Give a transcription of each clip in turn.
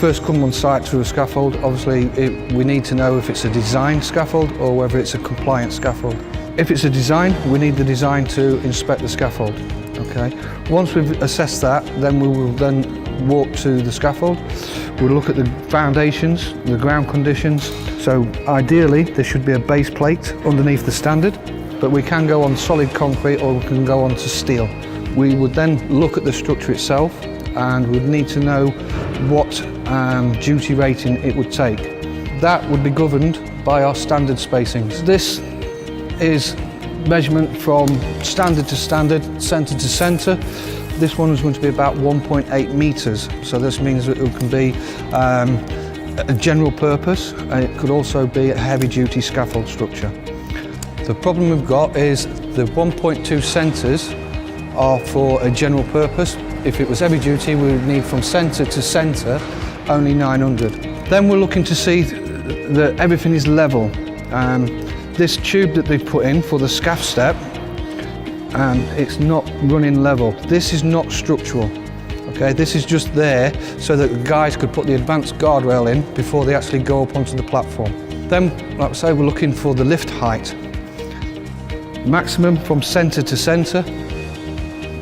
first come on site to a scaffold, obviously we need to know if it's a design scaffold or whether it's a compliant scaffold. If it's a design, we need the design to inspect the scaffold. Okay. Once we've assessed that, then we will then walk to the scaffold. We'll look at the foundations, the ground conditions. So ideally, there should be a base plate underneath the standard, but we can go on solid concrete or we can go on to steel. We would then look at the structure itself and we'd need to know what duty rating it would take. That would be governed by our standard spacings. This is measurement from standard to standard, centre to centre. This one is going to be about 1.8 metres, so this means that it can be a general purpose and it could also be a heavy duty scaffold structure. The problem we've got is the 1.2 centres are for a general purpose. If it was heavy duty, we would need from centre to centre only 900. Then we're looking to see that everything is level. This tube that they've put in for the scaff step, it's not running level. This is not structural. Okay, this is just there so that the guys could put the advanced guardrail in before they actually go up onto the platform. Then, like I say, we're looking for the lift height. Maximum from centre to centre,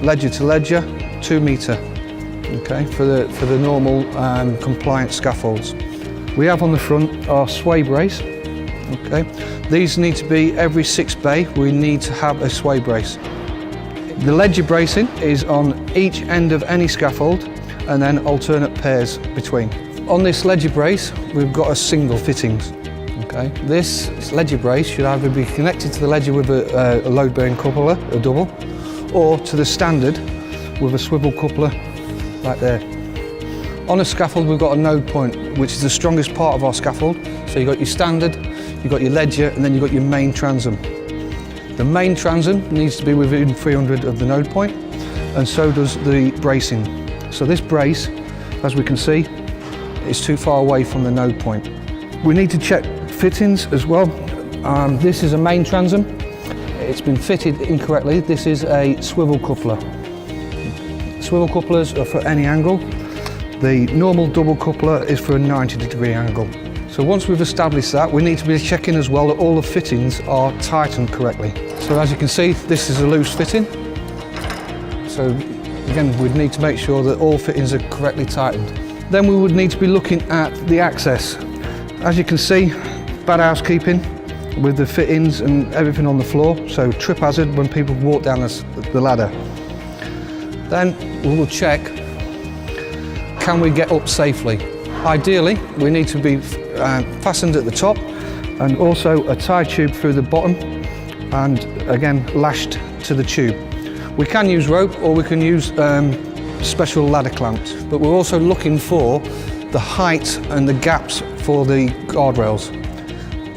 ledger to ledger, 2 metre. Okay, for the normal compliant scaffolds. We have on the front our sway brace. Okay, these need to be every 6 bay. We need to have a sway brace. The ledger bracing is on each end of any scaffold and then alternate pairs between. On this ledger brace, we've got a single fittings. Okay, this ledger brace should either be connected to the ledger with a load-bearing coupler, a double, or to the standard with a swivel coupler like there. On a scaffold, we've got a node point, which is the strongest part of our scaffold. So you've got your standard, you've got your ledger, and then you've got your main transom. The main transom needs to be within 300 of the node point, and so does the bracing. So this brace, as we can see, is too far away from the node point. We need to check fittings as well. This is a main transom. It's been fitted incorrectly. This is a swivel coupler. Swivel couplers are for any angle. The normal double coupler is for a 90-degree angle. So once we've established that, we need to be checking as well that all the fittings are tightened correctly. So as you can see, this is a loose fitting. So again, we'd need to make sure that all fittings are correctly tightened. Then we would need to be looking at the access. As you can see, bad housekeeping with the fittings and everything on the floor, so trip hazard when people walk down the ladder. Then we will check, can we get up safely? Ideally, we need to be fastened at the top and also a tie tube through the bottom and again lashed to the tube. We can use rope or we can use special ladder clamps, but we're also looking for the height and the gaps for the guardrails.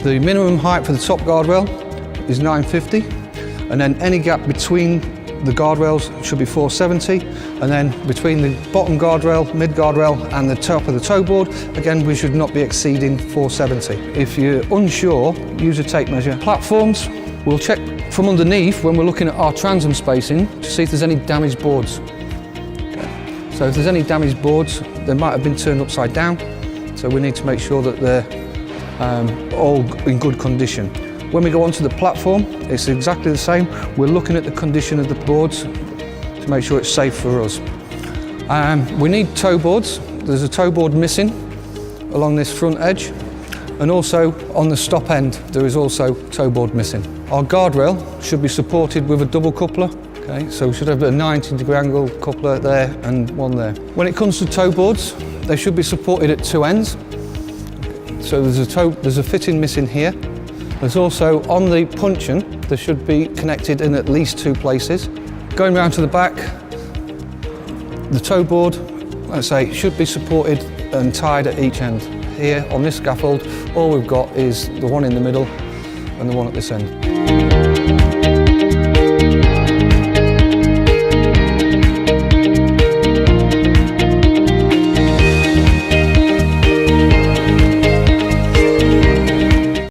The minimum height for the top guardrail is 950, and then any gap between the guardrails should be 470, and then between the bottom guardrail, mid guardrail and the top of the toe board, again we should not be exceeding 470. If you're unsure, use a tape measure. Platforms, we'll check from underneath when we're looking at our transom spacing to see if there's any damaged boards. Okay. So if there's any damaged boards, they might have been turned upside down, so we need to make sure that they're all in good condition. When we go onto the platform, it's exactly the same. We're looking at the condition of the boards to make sure it's safe for us. We need toe boards. There's a toe board missing along this front edge, and also on the stop end there is also toe board missing. Our guardrail should be supported with a double coupler. Okay, so we should have a 90-degree angle coupler there and one there. When it comes to toe boards, they should be supported at 2 ends. So there's a fitting missing here. There's also on the puncheon, there should be connected in at least 2 places. Going round to the back, the toe board, let's say, should be supported and tied at each end. Here on this scaffold, all we've got is the one in the middle and the one at this end.